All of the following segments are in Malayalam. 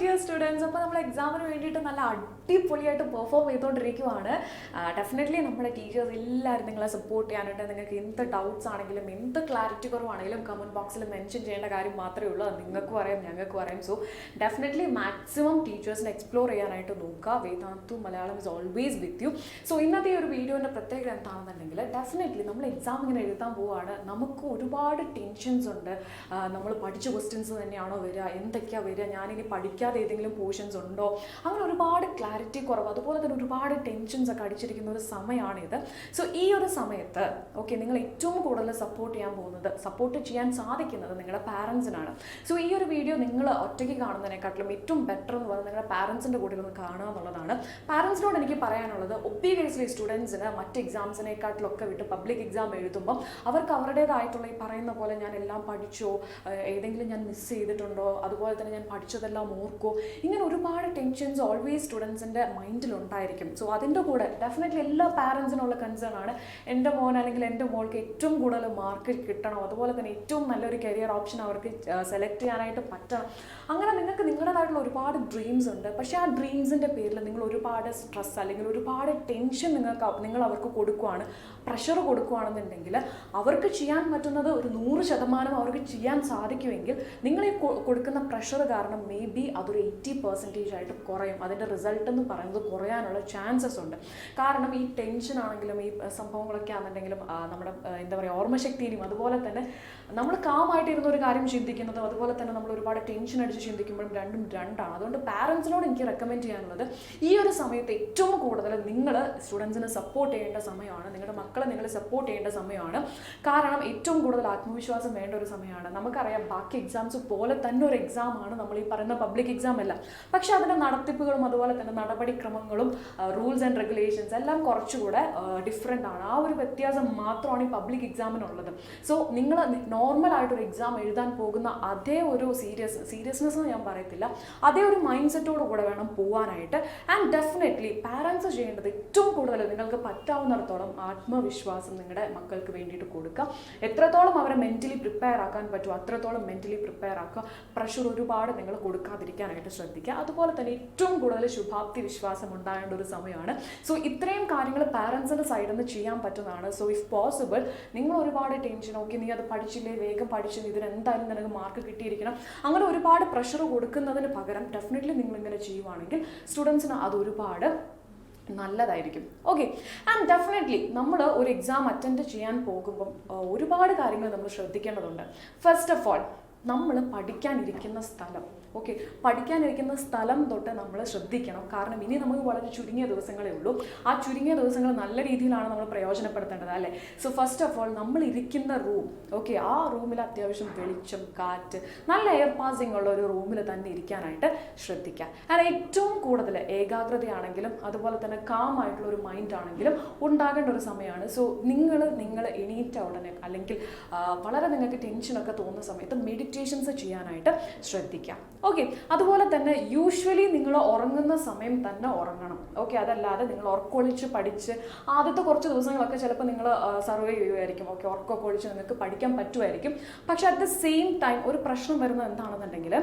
dear students, അപ്പോൾ നമ്മൾ എക്സാമിന് വേണ്ടിയിട്ട് നല്ല അടിപൊളിയായിട്ട് പെർഫോം ചെയ്തുകൊണ്ടിരിക്കുകയാണ്. ഡെഫിനറ്റ്ലി നമ്മുടെ ടീച്ചേഴ്സ് എല്ലാവരും നിങ്ങളെ സപ്പോർട്ട് ചെയ്യാനായിട്ട് നിങ്ങൾക്ക് എന്ത് ഡൗട്ട്സ് ആണെങ്കിലും എന്ത് ക്ലാരിറ്റി കുറവാണെങ്കിലും കമൻറ്റ് ബോക്സിൽ മെൻഷൻ ചെയ്യേണ്ട കാര്യം മാത്രമേ ഉള്ളൂ. അത് നിങ്ങൾക്കും അറിയാം, ഞങ്ങൾക്കും അറിയാം. സോ ഡെഫിനറ്റ്ലി മാക്സിമം ടീച്ചേഴ്സിനെ എക്സ്പ്ലോർ ചെയ്യാനായിട്ട് നോക്കുക. Vedantu Malayalam is always with you. So ഇന്നത്തെ ഒരു വീഡിയോൻ്റെ പ്രത്യേകത എന്താണെന്നുണ്ടെങ്കിൽ ഡെഫിനറ്റ്ലി നമ്മൾ എക്സാം ഇങ്ങനെ എഴുതാൻ പോവുകയാണ്. നമുക്ക് ഒരുപാട് ടെൻഷൻസ് ഉണ്ട്. നമ്മൾ പഠിച്ച ക്വസ്റ്റ്യൻസ് തന്നെയാണോ വരിക, എന്തൊക്കെയാണ് വരിക, ഞാനിനി പഠിക്കാതെ ഏതെങ്കിലും പോർഷൻസ് ഉണ്ടോ, അങ്ങനെ ഒരുപാട് ക്ലാരിറ്റി കുറവ്, അതുപോലെ തന്നെ ഒരുപാട് ടെൻഷൻസ് ഒക്കെ അടിച്ചിരിക്കുന്ന ഒരു സമയമാണിത്. സോ ഈ ഒരു സമയത്ത് നിങ്ങൾ ഏറ്റവും കൂടുതൽ സപ്പോർട്ട് ചെയ്യാൻ പോകുന്നത്, സപ്പോർട്ട് ചെയ്യാൻ സാധിക്കുന്നത് നിങ്ങളുടെ പാരൻസിനാണ്. സോ ഈ ഒരു വീഡിയോ നിങ്ങൾ ഒറ്റയ്ക്ക് കാണുന്നതിനെക്കാട്ടിലും ഏറ്റവും ബെറ്റർ എന്ന് പറയുന്നത് നിങ്ങളുടെ പാരൻസിൻ്റെ കൂടെ ഒന്ന് കാണുക എന്നുള്ളതാണ്. പാരൻസിനോട് എനിക്ക് പറയാനുള്ളത്, ഒബ്വിയസ്ലി സ്റ്റുഡൻസിന് മറ്റ് എക്സാംസിനെക്കാട്ടിലൊക്കെ വിട്ട് പബ്ലിക് എക്സാം എഴുതുമ്പം അവർക്ക് അവരുടേതായിട്ടുള്ള ഈ പറയുന്ന പോലെ ഞാൻ എല്ലാം പഠിച്ചോ, ഏതെങ്കിലും ഞാൻ മിസ് ചെയ്തിട്ടുണ്ടോ, അതുപോലെ തന്നെ ഞാൻ പഠിച്ചതെല്ലാം ഓർക്കോ, ഇങ്ങനെ ഒരുപാട് ടെൻഷൻസ് ഓൾവേസ് സ്റ്റുഡൻസിൻ്റെ മൈൻഡിലുണ്ടായിരിക്കും. സോ അതിൻ്റെ കൂടെ ഡെഫിനറ്റ്ലി എല്ലാ പാരൻസിനുള്ള കൺസേൺ ആണ്, എൻ്റെ മോൻ അല്ലെങ്കിൽ എൻ്റെ മോൾക്ക് ഏറ്റവും കൂടുതൽ മാർക്ക് കിട്ടണം, അതുപോലെ തന്നെ ഏറ്റവും നല്ലൊരു കരിയർ ഓപ്ഷൻ അവർക്ക് സെലക്ട് ചെയ്യാനായിട്ട് പറ്റണം. അങ്ങനെ നിങ്ങൾക്ക് നിങ്ങളുടേതായിട്ടുള്ള ഒരുപാട് ഡ്രീംസ് ഉണ്ട്. പക്ഷേ ആ ഡ്രീംസിൻ്റെ പേരിൽ നിങ്ങൾ ഒരുപാട് സ്ട്രെസ് അല്ലെങ്കിൽ ഒരുപാട് ടെൻഷൻ നിങ്ങൾ അവർക്ക് കൊടുക്കുകയാണ്, പ്രഷർ കൊടുക്കുകയാണെന്നുണ്ടെങ്കിൽ അവർക്ക് ചെയ്യാൻ പറ്റുന്നത് ഒരു 100% അവർക്ക് ചെയ്യാൻ സാധിക്കുമെങ്കിൽ നിങ്ങൾ ഈ കൊടുക്കുന്ന പ്രഷർ കാരണം മേ ബി അതൊരു 80% ആയിട്ട് കുറയും. അതിൻ്റെ റിസൾട്ട് എന്ന് പറയുന്നത് കുറയാനുള്ള ചാൻസസ് ഉണ്ട്. കാരണം ഈ ടെൻഷൻ ആണെങ്കിലും ഈ സംഭവങ്ങളൊക്കെ ആണെന്നുണ്ടെങ്കിലും നമ്മുടെ എന്താ പറയുക, ഓർമ്മശക്തിയിലും അതുപോലെ തന്നെ നമ്മൾ കാമായിട്ടിരുന്ന ഒരു കാര്യം ചിന്തിക്കുന്നതും അതുപോലെ തന്നെ നമ്മൾ ഒരുപാട് ടെൻഷൻ അടിച്ച് ചിന്തിക്കുമ്പോഴും രണ്ടും രണ്ടാണ്. അതുകൊണ്ട് പാരൻസിനോട് എനിക്ക് റെക്കമെൻഡ് ചെയ്യാനുള്ളത്, ഈ ഒരു സമയത്ത് ഏറ്റവും കൂടുതൽ നിങ്ങൾ സ്റ്റുഡൻസിനെ സപ്പോർട്ട് ചെയ്യേണ്ട സമയമാണ്, നിങ്ങളുടെ മക്കളെ നിങ്ങൾ സപ്പോർട്ട് ചെയ്യേണ്ട സമയമാണ്. കാരണം ഏറ്റവും കൂടുതൽ ആത്മവിശ്വാസം വേണ്ട ഒരു സമയമാണ്. നമുക്കറിയാം ബാക്കി എക്സാംസ് പോലെ തന്നെ ഒരു എക്സാമാണ് നമ്മൾ ഈ പറയുന്ന പബ്ലിക് എക്സാം അല്ല. പക്ഷെ അതിൻ്റെ നടത്തിപ്പുകളും അതുപോലെ തന്നെ നടപടിക്രമങ്ങളും റൂൾസ് ആൻഡ് റെഗുലേഷൻസ് എല്ലാം കുറച്ചുകൂടെ ഡിഫറെൻ്റ് ആണ്. ആ ഒരു വ്യത്യാസം മാത്രമാണ് ഈ പബ്ലിക് എക്സാമിനുള്ളത്. സോ നിങ്ങൾ നോർമലായിട്ടൊരു എക്സാം എഴുതാൻ പോകുന്ന അതേ ഒരു സീരിയസ്നെസ് ഞാൻ പറയത്തില്ല, അതേ ഒരു മൈൻഡ് സെറ്റോട് കൂടെ വേണം പോകാനായിട്ട്. ആൻഡ് ഡെഫിനറ്റ്ലി പാരൻസ് ചെയ്യേണ്ടത് ഏറ്റവും കൂടുതൽ നിങ്ങൾക്ക് പറ്റാവുന്നിടത്തോളം ആത്മവിശ്വാസം നിങ്ങളുടെ മക്കൾക്ക് വേണ്ടിയിട്ട് കൊടുക്കുക. എത്രത്തോളം അവരെ മെൻ്റലി പ്രിപ്പയർ ആക്കാൻ പറ്റുമോ അത്രത്തോളം മെൻ്റലി പ്രിപ്പയർ ആക്കുക. പ്രഷർ ഒരുപാട് നിങ്ങൾ കൊടുക്കാതിരിക്കാനായിട്ട് ശ്രദ്ധിക്കുക. അതുപോലെ തന്നെ ഏറ്റവും കൂടുതൽ ശുഭാപ്തി വിശ്വാസം ഉണ്ടാകേണ്ട ഒരു സമയമാണ്. സോ ഇത്രയും കാര്യങ്ങൾ പാരൻസിൻ്റെ സൈഡിൽ നിന്ന് ചെയ്യാൻ പറ്റുന്നതാണ്. സോ ഇഫ് പോസിബിൾ നിങ്ങൾ ഒരുപാട് ടെൻഷൻ, നീ അത് പഠിച്ചില്ലേ, വേഗം പഠിച്ചില്ല, ഇതിന് എന്തായാലും നിനക്ക് മാർക്ക് കിട്ടിയിരിക്കണം, അങ്ങനെ ഒരുപാട് പ്രഷർ കൊടുക്കുന്നതിന് പകരം ഡെഫിനറ്റ്ലി നിങ്ങളിങ്ങനെ ചെയ്യുവാണെങ്കിൽ സ്റ്റുഡൻസിന് അത് ഒരുപാട് നല്ലതായിരിക്കും. ഓക്കെ, ആൻഡ് ഡെഫിനറ്റ്ലി നമ്മൾ ഒരു എക്സാം അറ്റൻഡ് ചെയ്യാൻ പോകുമ്പം ഒരുപാട് കാര്യങ്ങൾ നമ്മൾ ശ്രദ്ധിക്കേണ്ടതുണ്ട്. ഫസ്റ്റ് ഓഫ് ഓൾ നമ്മൾ പഠിക്കാനിരിക്കുന്ന സ്ഥലം, പഠിക്കാനിരിക്കുന്ന സ്ഥലം തൊട്ട് നമ്മൾ ശ്രദ്ധിക്കണം. കാരണം ഇനി നമുക്ക് വളരെ ചുരുങ്ങിയ ദിവസങ്ങളേ ഉള്ളൂ. ആ ചുരുങ്ങിയ ദിവസങ്ങൾ നല്ല രീതിയിലാണ് നമ്മൾ പ്രയോജനപ്പെടുത്തേണ്ടത്, അല്ലേ? സോ ഫസ്റ്റ് ഓഫ് ഓൾ നമ്മൾ ഇരിക്കുന്ന റൂം, ആ റൂമിൽ അത്യാവശ്യം വെളിച്ചം, കാറ്റ്, നല്ല എയർ പാസിംഗ് ഉള്ള ഒരു റൂമിൽ തന്നെ ഇരിക്കാനായിട്ട് ശ്രദ്ധിക്കുക. അത് ഏറ്റവും കൂടുതൽ ഏകാഗ്രതയാണെങ്കിലും അതുപോലെ തന്നെ കാമായിട്ടുള്ള ഒരു മൈൻഡ് ആണെങ്കിലും ഉണ്ടാകേണ്ട ഒരു സമയമാണ്. സോ നിങ്ങൾ എണീറ്റ ഉടനെ അല്ലെങ്കിൽ വളരെ നിങ്ങൾക്ക് ടെൻഷനൊക്കെ തോന്നുന്ന സമയത്ത് മെഡിറ്റേഷൻസ് ചെയ്യാനായിട്ട് ശ്രദ്ധിക്കാം. അതുപോലെ തന്നെ യൂഷ്വലി നിങ്ങൾ ഉറങ്ങുന്ന സമയം തന്നെ ഉറങ്ങണം. അതല്ലാതെ നിങ്ങൾ ഉറക്കൊളിച്ച് പഠിച്ച് ആദ്യത്തെ കുറച്ച് ദിവസങ്ങളൊക്കെ ചിലപ്പോൾ നിങ്ങൾ സർവൈവ് ചെയ്യുമായിരിക്കും. ഉറക്കമൊക്കെ ഒളിച്ച് നിങ്ങൾക്ക് പഠിക്കാൻ പറ്റുമായിരിക്കും. പക്ഷെ അറ്റ് ദ സെയിം ടൈം ഒരു പ്രശ്നം വരുന്നത് എന്താണെന്നുണ്ടെങ്കിൽ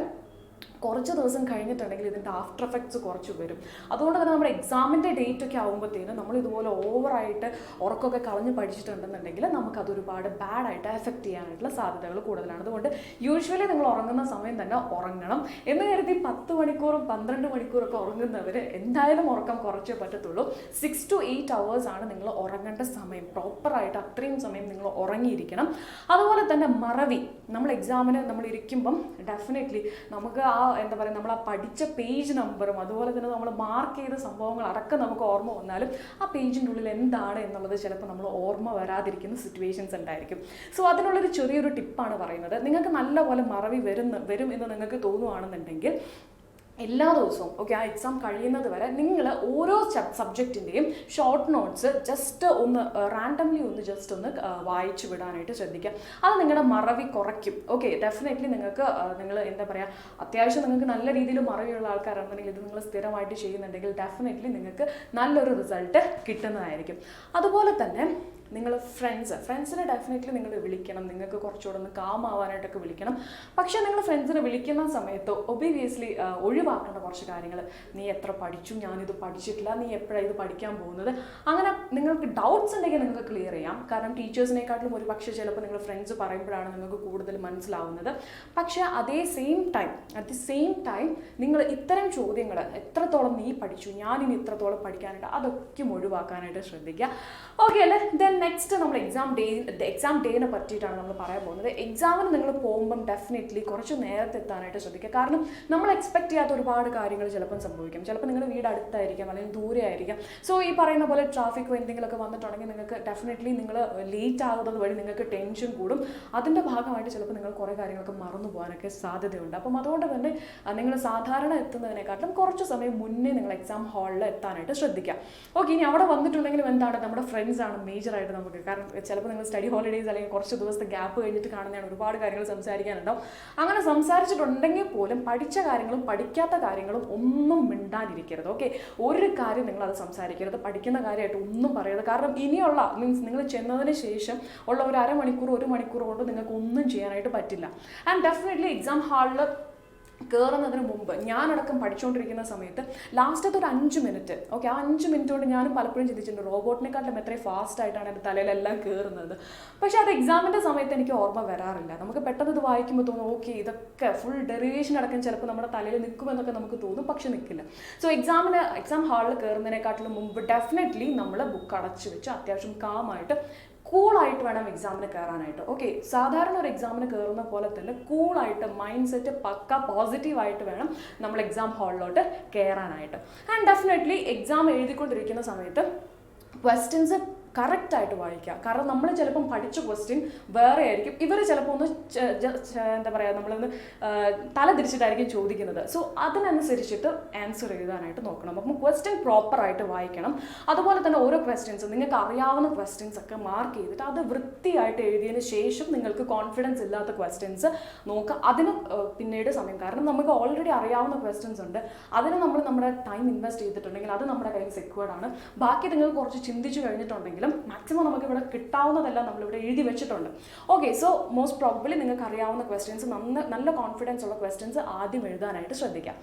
കുറച്ച് ദിവസം കഴിഞ്ഞിട്ടുണ്ടെങ്കിൽ ഇതിൻ്റെ ആഫ്റ്റർ എഫക്ട്സ് കുറച്ച് വരും. അതുകൊണ്ട് തന്നെ നമ്മുടെ എക്സാമിൻ്റെ ഡേറ്റ് ഒക്കെ ആകുമ്പോഴത്തേനും നമ്മൾ ഇതുപോലെ ഓവറായിട്ട് ഉറക്കമൊക്കെ കളഞ്ഞ് പഠിച്ചിട്ടുണ്ടെന്നുണ്ടെങ്കിൽ നമുക്കതൊരുപാട് ബാഡായിട്ട് എഫക്റ്റ് ചെയ്യാനായിട്ടുള്ള സാധ്യതകൾ കൂടുതലാണ്. അതുകൊണ്ട് യൂഷ്വലി നിങ്ങൾ ഉറങ്ങുന്ന സമയം തന്നെ ഉറങ്ങണം. എന്ന് കരുതി 10 മണിക്കൂറും 12 മണിക്കൂറൊക്കെ ഉറങ്ങുന്നവർ എന്തായാലും ഉറക്കം കുറച്ചേ പറ്റത്തുള്ളൂ. 6 to 8 hours ആണ് നിങ്ങൾ ഉറങ്ങേണ്ട സമയം. പ്രോപ്പറായിട്ട് അത്രയും സമയം നിങ്ങൾ ഉറങ്ങിയിരിക്കണം. അതുപോലെ തന്നെ മറവി, നമ്മൾ എക്സാമിന് നമ്മൾ ഇരിക്കുമ്പം ഡെഫിനറ്റ്ലി നമുക്ക് എന്താ പറയുക, നമ്മൾ ആ പഠിച്ച പേജ് നമ്പറും അതുപോലെ തന്നെ നമ്മൾ മാർക്ക് ചെയ്ത സംഭവങ്ങൾ അടക്കം നമുക്ക് ഓർമ്മ വന്നാലും ആ പേജിൻ്റെ ഉള്ളിൽ എന്താണ് എന്നുള്ളത് ചിലപ്പോൾ നമ്മൾ ഓർമ്മ വരാതിരിക്കുന്ന സിറ്റുവേഷൻസ് ഉണ്ടായിരിക്കും. സോ അതിനുള്ളൊരു ചെറിയൊരു ടിപ്പാണ് പറയുന്നത്. നിങ്ങൾക്ക് നല്ലപോലെ മറവി വരും എന്ന് നിങ്ങൾക്ക് തോന്നുകയാണെന്നുണ്ടെങ്കിൽ എല്ലാ ദിവസവും ആ എക്സാം കഴിയുന്നത് വരെ നിങ്ങൾ ഓരോ സബ്ജക്റ്റിൻ്റെയും ഷോർട്ട് നോട്ട്സ് ജസ്റ്റ് ഒന്ന് റാൻഡംലി ജസ്റ്റ് ഒന്ന് വായിച്ചു വിടാനായിട്ട് ശ്രദ്ധിക്കുക. അത് നിങ്ങളുടെ മറവി കുറയ്ക്കും. ഡെഫിനറ്റ്ലി നിങ്ങൾ എന്താ പറയുക, അത്യാവശ്യം നിങ്ങൾക്ക് നല്ല രീതിയിൽ മറവിയുള്ള ആൾക്കാരാണെന്നുണ്ടെങ്കിൽ ഇത് നിങ്ങൾ സ്ഥിരമായിട്ട് ചെയ്യുന്നുണ്ടെങ്കിൽ ഡെഫിനറ്റ്ലി നിങ്ങൾക്ക് നല്ലൊരു റിസൾട്ട് കിട്ടുന്നതായിരിക്കും. അതുപോലെ തന്നെ നിങ്ങൾ ഫ്രണ്ട്സിനെ ഡെഫിനറ്റ്ലി നിങ്ങൾ വിളിക്കണം, നിങ്ങൾക്ക് കുറച്ചുകൂടെ ഒന്ന് കാം ആവാനായിട്ടൊക്കെ വിളിക്കണം. പക്ഷേ നിങ്ങൾ ഫ്രണ്ട്സിനെ വിളിക്കുന്ന സമയത്ത് ഒബിയസ്ലി ഒഴിവാക്കേണ്ട കുറച്ച് കാര്യങ്ങൾ, നീ എത്ര പഠിച്ചു, ഞാനിത് പഠിച്ചിട്ടില്ല, നീ എപ്പോഴാണ് ഇത് പഠിക്കാൻ പോകുന്നത്, അങ്ങനെ നിങ്ങൾക്ക് ഡൗട്ട്സ് ഉണ്ടെങ്കിൽ നിങ്ങൾക്ക് ക്ലിയർ ചെയ്യാം. കാരണം ടീച്ചേഴ്സിനെക്കാട്ടിലും ഒരു പക്ഷേ ചിലപ്പോൾ നിങ്ങൾ ഫ്രണ്ട്സ് പറയുമ്പോഴാണ് നിങ്ങൾക്ക് കൂടുതൽ മനസ്സിലാവുന്നത്. പക്ഷേ അറ്റ് ദി സെയിം ടൈം നിങ്ങൾ ഇത്തരം ചോദ്യങ്ങൾ, എത്രത്തോളം നീ പഠിച്ചു, ഞാനിനി ഇത്രത്തോളം പഠിക്കാനായിട്ട്, അതൊക്കെ ഒഴിവാക്കാനായിട്ട് ശ്രദ്ധിക്കുക. ഓക്കെ അല്ലേ? ദെൻ നെക്സ്റ്റ് നമ്മൾ എക്സാം ഡേനെ പറ്റിയിട്ടാണ് നമ്മൾ പറയാൻ പോകുന്നത്. എക്സാമിന് നിങ്ങൾ പോകുമ്പം ഡെഫിനറ്റ്ലി കുറച്ച് നേരത്തെ എത്താനായിട്ട് ശ്രദ്ധിക്കുക. കാരണം നമ്മൾ എക്സ്പെക്ട് ചെയ്യാത്ത ഒരുപാട് കാര്യങ്ങൾ ചിലപ്പം സംഭവിക്കും. ചിലപ്പോൾ നിങ്ങളുടെ വീട് അടുത്തായിരിക്കാം അല്ലെങ്കിൽ ദൂരെ ആയിരിക്കാം. സോ ഈ പറയുന്ന പോലെ ട്രാഫിക്കോ എന്തെങ്കിലുമൊക്കെ വന്നിട്ടുണ്ടെങ്കിൽ നിങ്ങൾക്ക് ഡെഫിനറ്റ്ലി നിങ്ങൾ ലേറ്റ് ആകുന്നത് വഴി നിങ്ങൾക്ക് ടെൻഷൻ കൂടും. അതിൻ്റെ ഭാഗമായിട്ട് ചിലപ്പോൾ നിങ്ങൾ കുറേ കാര്യങ്ങളൊക്കെ മറന്നു പോകാനൊക്കെ സാധ്യതയുണ്ട്. അപ്പം അതുകൊണ്ട് തന്നെ നിങ്ങൾ സാധാരണ എത്തുന്നതിനെക്കാട്ടിലും കുറച്ച് സമയം മുന്നേ നിങ്ങൾ എക്സാം ഹാളിൽ എത്താനായിട്ട് ശ്രദ്ധിക്കുക. ഓക്കെ, ഇനി അവിടെ വന്നിട്ടുണ്ടെങ്കിലും എന്താണ്, നമ്മുടെ ഫ്രണ്ട്സാണ് മേജറായിട്ട് നമുക്ക്. കാരണം ചിലപ്പോൾ നിങ്ങൾ സ്റ്റഡി ഹോളിഡേയ്സ് അല്ലെങ്കിൽ കുറച്ച് ദിവസത്തെ ഗ്യാപ്പ് കഴിഞ്ഞിട്ട് കാണുന്നതാണ്, ഒരുപാട് കാര്യങ്ങൾ സംസാരിക്കാനുണ്ടാവും. അങ്ങനെ സംസാരിച്ചിട്ടുണ്ടെങ്കിൽ പോലും പഠിച്ച കാര്യങ്ങളും പഠിക്കാത്ത കാര്യങ്ങളും ഒന്നും മിണ്ടാനിരിക്കരുത്. ഓക്കെ, ഒരു കാര്യം നിങ്ങൾ അത് സംസാരിക്കരുത്, പഠിക്കുന്ന കാര്യമായിട്ട് ഒന്നും പറയരുത്. കാരണം ഇനിയുള്ള നിങ്ങൾ ചെന്നതിന് ശേഷം ഉള്ള ഒരു അരമണിക്കൂർ 1 മണിക്കൂർ കൊണ്ട് നിങ്ങൾക്ക് ഒന്നും ചെയ്യാനായിട്ട് പറ്റില്ല. ആൻഡ് ഡെഫിനറ്റ്ലി എക്സാം ഹാളിൽ കയറുന്നതിന് മുമ്പ് ഞാനടക്കം പഠിച്ചുകൊണ്ടിരിക്കുന്ന സമയത്ത് ലാസ്റ്റത്തെ ഒരു 5 മിനിറ്റ്, ഓക്കെ, ആ 5 മിനിറ്റ് കൊണ്ട് ഞാനും പലപ്പോഴും ചിന്തിച്ചിട്ടുണ്ട് റോബോട്ടിനെക്കാട്ടിലും എത്രയും ഫാസ്റ്റ് ആയിട്ടാണ് എൻ്റെ തലയിലെല്ലാം കയറുന്നത്. പക്ഷേ അത് എക്സാമിൻ്റെ സമയത്ത് എനിക്ക് ഓർമ്മ വരാറില്ല. നമുക്ക് പെട്ടെന്ന് ഇത് വായിക്കുമ്പോൾ തോന്നും ഓക്കെ ഇതൊക്കെ ഫുൾ ഡെറിവേഷൻ അടക്കം ചിലപ്പോൾ നമ്മുടെ തലയിൽ നിൽക്കുമെന്നൊക്കെ നമുക്ക് തോന്നും, പക്ഷെ നിൽക്കില്ല. സോ എക്സാം ഹാളിൽ കയറുന്നതിനെക്കാട്ടിലും മുമ്പ് ഡെഫിനറ്റ്ലി നമ്മൾ ബുക്ക് അടച്ചു വെച്ച് അത്യാവശ്യം കാമായിട്ട് കൂളായിട്ട് വേണം എക്സാമിന് കയറാനായിട്ട്. ഓക്കെ, സാധാരണ ഒരു എക്സാമിന് കയറുന്ന പോലെ തന്നെ കൂളായിട്ട് മൈൻഡ് സെറ്റ് പക്ക പോസിറ്റീവായിട്ട് വേണം നമ്മൾ എക്സാം ഹാളിലോട്ട് കയറാനായിട്ട്. ആൻഡ് ഡെഫിനറ്റ്ലി എക്സാം എഴുതിക്കൊണ്ടിരിക്കുന്ന സമയത്ത് ക്വസ്റ്റ്യൻസ് കറക്റ്റായിട്ട് വായിക്കുക. കാരണം നമ്മൾ ചിലപ്പം പഠിച്ച ക്വസ്റ്റ്യൻ വേറെ ആയിരിക്കും, ഇവർ ചിലപ്പോൾ ഒന്ന് എന്താ പറയുക നമ്മളൊന്ന് തല തിരിച്ചിട്ടായിരിക്കും ചോദിക്കുന്നത്. സോ അതിനനുസരിച്ചിട്ട് ആൻസർ എഴുതാനായിട്ട് നോക്കണം. അപ്പം ക്വസ്റ്റ്യൻ പ്രോപ്പറായിട്ട് വായിക്കണം. അതുപോലെ തന്നെ ഓരോ ക്വസ്റ്റ്യൻസ് നിങ്ങൾക്ക് അറിയാവുന്ന ക്വസ്റ്റ്യൻസ് ഒക്കെ മാർക്ക് ചെയ്തിട്ട് അത് വൃത്തിയായിട്ട് എഴുതിയതിന് ശേഷം നിങ്ങൾക്ക് കോൺഫിഡൻസ് ഇല്ലാത്ത ക്വസ്റ്റ്യൻസ് നോക്കുക. അതിന് പിന്നീട് സമയം, കാരണം നമുക്ക് ഓൾറെഡി അറിയാവുന്ന ക്വസ്റ്റ്യൻസ് ഉണ്ട്, അതിന് നമ്മൾ നമ്മുടെ ടൈം ഇൻവെസ്റ്റ് ചെയ്തിട്ടുണ്ടെങ്കിൽ അത് നമ്മുടെ കയ്യിൽ സെക്യൂർഡ് ആണ്. ബാക്കി നിങ്ങൾ കുറച്ച് ചിന്തിച്ച് കഴിഞ്ഞിട്ടുണ്ടെങ്കിൽ മാക്സിമം നമുക്ക് ഇവിടെ കിട്ടാവുന്നതെല്ലാം നമ്മളിവിടെ എഴുതി വെച്ചിട്ടുണ്ട്. ഓക്കെ, സോ മോസ്റ്റ് പ്രോബബ്ലി നിങ്ങൾക്ക് അറിയാവുന്ന ക്വസ്റ്റ്യൻസ്, നല്ല കോൺഫിഡൻസ് ഉള്ള ക്വസ്റ്റ്യൻസ് ആദ്യം എഴുതാനായിട്ട് ശ്രദ്ധിക്കാം.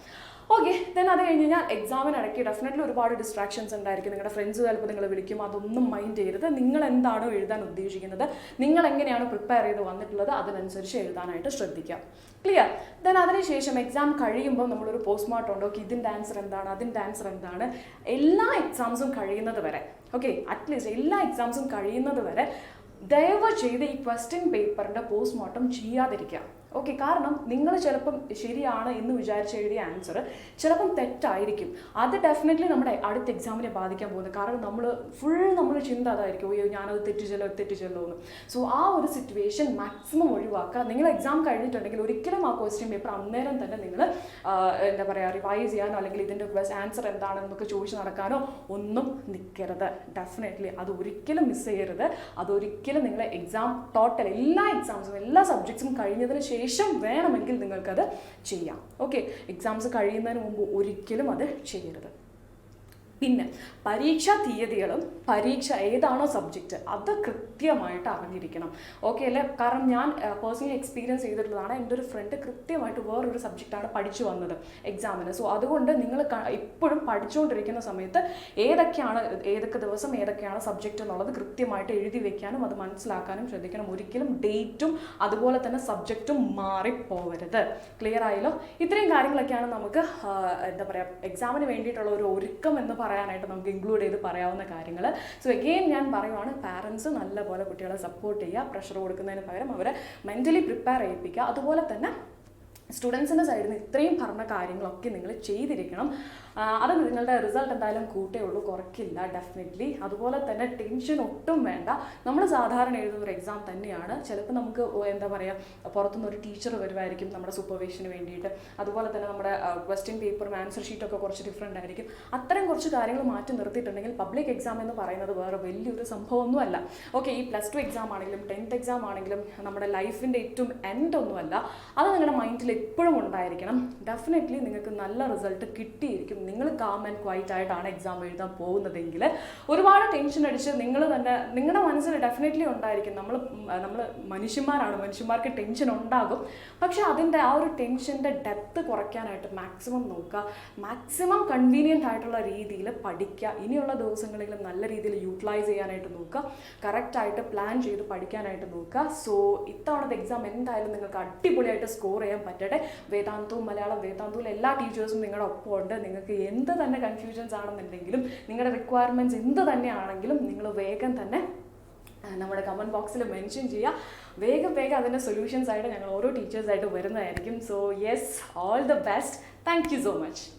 ഓക്കെ, ദെൻ അത് കഴിഞ്ഞ് കഴിഞ്ഞാൽ എക്സാമിനിടയ്ക്ക് ഡെഫിനറ്റ്ലി ഒരുപാട് ഡിസ്ട്രാക്ഷൻസ് ഉണ്ടായിരിക്കും. നിങ്ങളുടെ ഫ്രണ്ട്സ് ചിലപ്പോൾ നിങ്ങൾ വിളിക്കും, അതൊന്നും മൈൻഡ് ചെയ്യരുത്. നിങ്ങൾ എന്താണോ എഴുതാൻ ഉദ്ദേശിക്കുന്നത്, നിങ്ങൾ എങ്ങനെയാണ് പ്രിപ്പയർ ചെയ്ത് വന്നിട്ടുള്ളത്, അതിനനുസരിച്ച് എഴുതാനായിട്ട് ശ്രദ്ധിക്കാം. ക്ലിയർ? ദെൻ അതിനുശേഷം എക്സാം കഴിയുമ്പോൾ നമ്മളൊരു പോസ്റ്റ്മോർട്ടം ഉണ്ട്. ഓക്കെ, ഇതിൻ്റെ ആൻസർ എന്താണ്, അതിൻ്റെ ആൻസർ എന്താണ്, എല്ലാ എക്സാംസും കഴിയുന്നത് വരെ, ഓക്കെ, അറ്റ്ലീസ്റ്റ് എല്ലാ എക്സാംസും കഴിയുന്നത് വരെ ദയവ് ചെയ്ത് ഈ ക്വസ്റ്റ്യൻ പേപ്പറിൻ്റെ പോസ്റ്റ്മോർട്ടം ചെയ്യാതിരിക്കുക. ഓക്കെ, കാരണം നിങ്ങൾ ചിലപ്പം ശരിയാണ് എന്ന് വിചാരിച്ച് എഴുതിയ ആൻസർ ചിലപ്പം തെറ്റായിരിക്കും. അത് ഡെഫിനറ്റ്ലി നമ്മുടെ അടുത്ത എക്സാമിനെ ബാധിക്കാൻ പോകുന്നത്. കാരണം നമ്മൾ ചിന്ത അതായിരിക്കും, അയ്യോ ഞാനത് തെറ്റിച്ചല്ലോ എന്ന്. സോ ആ ഒരു സിറ്റുവേഷൻ മാക്സിമം ഒഴിവാക്കുക. നിങ്ങൾ എക്സാം കഴിഞ്ഞിട്ടുണ്ടെങ്കിൽ ഒരിക്കലും ആ ക്വസ്റ്റ്യൻ പേപ്പർ അന്നേരം തന്നെ നിങ്ങൾ എന്താ പറയുക റിവൈസ് ചെയ്യാനോ അല്ലെങ്കിൽ ഇതിൻ്റെ ആൻസർ എന്താണെന്നൊക്കെ ചോദിച്ച് നടക്കാനോ ഒന്നും നിൽക്കരുത്. ഡെഫിനറ്റ്ലി അത് ഒരിക്കലും മിസ് ചെയ്യരുത്. അതൊരിക്കലും നിങ്ങൾ എക്സാം ടോട്ടൽ എല്ലാ എക്സാംസും എല്ലാ സബ്ജക്ട്സും കഴിഞ്ഞതിന് ശേഷം വേണമെങ്കിൽ നിങ്ങൾക്കത് ചെയ്യാം. ഓക്കെ, എക്സാംസ് കഴിയുന്നതിന് മുമ്പ് ഒരിക്കലും അത് ചെയ്യരുത്. പിന്നെ പരീക്ഷാ തീയതികളും പരീക്ഷ ഏതാണോ സബ്ജക്റ്റ് അത് കൃത്യമായിട്ട് അറിഞ്ഞിരിക്കണം. ഓക്കെ അല്ലേ? കാരണം ഞാൻ പേഴ്സണലി എക്സ്പീരിയൻസ് ചെയ്തിട്ടുള്ളതാണ്. എൻ്റെ ഒരു ഫ്രണ്ട് കൃത്യമായിട്ട് വേറൊരു സബ്ജക്റ്റാണ് പഠിച്ചു വന്നത് എക്സാമിന്. സോ അതുകൊണ്ട് നിങ്ങൾ ഇപ്പോഴും പഠിച്ചുകൊണ്ടിരിക്കുന്ന സമയത്ത് ഏതൊക്കെ ദിവസം ഏതൊക്കെയാണ് സബ്ജക്റ്റ് എന്നുള്ളത് കൃത്യമായിട്ട് എഴുതി വെക്കാനും അത് മനസ്സിലാക്കാനും ശ്രദ്ധിക്കണം. ഒരിക്കലും ഡേറ്റും അതുപോലെ തന്നെ സബ്ജക്റ്റും മാറിപ്പോവരുത്. ക്ലിയർ ആയല്ലോ? ഇത്രയും കാര്യങ്ങളൊക്കെയാണ് നമുക്ക് എന്താ പറയുക എക്സാമിന് വേണ്ടിയിട്ടുള്ള ഒരു ഒരുക്കം എന്ന് പറയാനായിട്ട് നമുക്ക് ഇൻക്ലൂഡ് ചെയ്ത് പറയാവുന്ന കാര്യങ്ങൾ. സോ എഗെയിൻ ഞാൻ പറയുവാണ്, പാരൻസ് നല്ലപോലെ കുട്ടികളെ സപ്പോർട്ട് ചെയ്യുക. പ്രഷർ കൊടുക്കുന്നതിന് പകരം അവരെ മെൻ്റലി പ്രിപ്പയർ ചെയ്യിപ്പിക്കുക. അതുപോലെ തന്നെ സ്റ്റുഡൻസിൻ്റെ സൈഡിൽ നിന്ന് ഇത്രയും പറഞ്ഞ കാര്യങ്ങളൊക്കെ നിങ്ങൾ ചെയ്തിരിക്കണം. അത് നിങ്ങളുടെ റിസൾട്ട് എന്തായാലും കൂട്ടേ ഉള്ളൂ, കുറയ്ക്കില്ല ഡെഫിനറ്റ്ലി. അതുപോലെ തന്നെ ടെൻഷൻ ഒട്ടും വേണ്ട. നമ്മൾ സാധാരണ എഴുതുന്ന ഒരു എക്സാം തന്നെയാണ്. ചിലപ്പോൾ നമുക്ക് എന്താ പറയുക പുറത്തുനിന്ന് ഒരു ടീച്ചർ വരുമായിരിക്കും നമ്മുടെ സൂപ്പർവിഷന് വേണ്ടിയിട്ട്. അതുപോലെ തന്നെ നമ്മുടെ ക്വസ്റ്റ്യൻ പേപ്പറും ആൻസർ ഷീറ്റൊക്കെ കുറച്ച് ഡിഫറെൻ്റ് ആയിരിക്കും. അത്തരം കുറച്ച് കാര്യങ്ങൾ മാറ്റി നിർത്തിയിട്ടുണ്ടെങ്കിൽ പബ്ലിക് എക്സാം എന്ന് പറയുന്നത് വേറെ വലിയൊരു സംഭവമൊന്നുമല്ല. ഓക്കെ, ഈ +2 എക്സാം ആണെങ്കിലും 10th എക്സാം ആണെങ്കിലും നമ്മുടെ ലൈഫിൻ്റെ ഏറ്റവും എൻഡ് ഒന്നുമല്ല. അത് നിങ്ങളുടെ മൈൻഡിൽ എപ്പോഴും ഉണ്ടായിരിക്കണം. ഡെഫിനറ്റ്ലി നിങ്ങൾക്ക് നല്ല റിസൾട്ട് കിട്ടിയിരിക്കും. നിങ്ങൾ കാം ആൻഡ് ക്വൈറ്റ് ആയിട്ടാണ് എക്സാം എഴുതാൻ പോകുന്നതെങ്കിൽ ഒരുപാട് ടെൻഷൻ അടിച്ച് നിങ്ങൾ തന്നെ നിങ്ങളുടെ മനസ്സിൽ ഡെഫിനറ്റ്ലി ഉണ്ടായിരിക്കും. നമ്മൾ മനുഷ്യന്മാരാണ്, മനുഷ്യന്മാർക്ക് ടെൻഷൻ ഉണ്ടാകും. പക്ഷേ അതിൻ്റെ ആ ഒരു ടെൻഷൻ്റെ ഡെപ്ത് കുറയ്ക്കാനായിട്ട് മാക്സിമം നോക്കുക, മാക്സിമം കൺവീനിയൻ്റ് ആയിട്ടുള്ള രീതിയിൽ പഠിക്കുക. ഇനിയുള്ള ദിവസങ്ങളിൽ നല്ല രീതിയിൽ യൂട്ടിലൈസ് ചെയ്യാനായിട്ട് നോക്കുക, കറക്റ്റായിട്ട് പ്ലാൻ ചെയ്ത് പഠിക്കാനായിട്ട് നോക്കുക. സോ ഇത്തവണത്തെ എക്സാം എന്തായാലും നിങ്ങൾക്ക് അടിപൊളിയായിട്ട് സ്കോർ ചെയ്യാൻ പറ്റട്ടെ. വേദാന്തു മലയാളം വേദാന്തുവിൽ എല്ലാ ടീച്ചേഴ്സും നിങ്ങളുടെ ഒപ്പം ഉണ്ട്. നിങ്ങൾക്ക് എന്ത് തന്നെ കൺഫ്യൂഷൻസ് ആണെന്നുണ്ടെങ്കിലും നിങ്ങളുടെ റിക്വയർമെൻറ്റ്സ് എന്ത് തന്നെയാണെങ്കിലും നിങ്ങൾ വേഗം തന്നെ നമ്മുടെ കമൻറ്റ് ബോക്സിൽ മെൻഷൻ ചെയ്യുക. വേഗം അതിൻ്റെ സൊല്യൂഷൻസ് ആയിട്ട് ഞങ്ങൾ ഓരോ ടീച്ചേഴ്സായിട്ട് വരുന്നതായിരിക്കും. So yes, all the best. Thank you so much.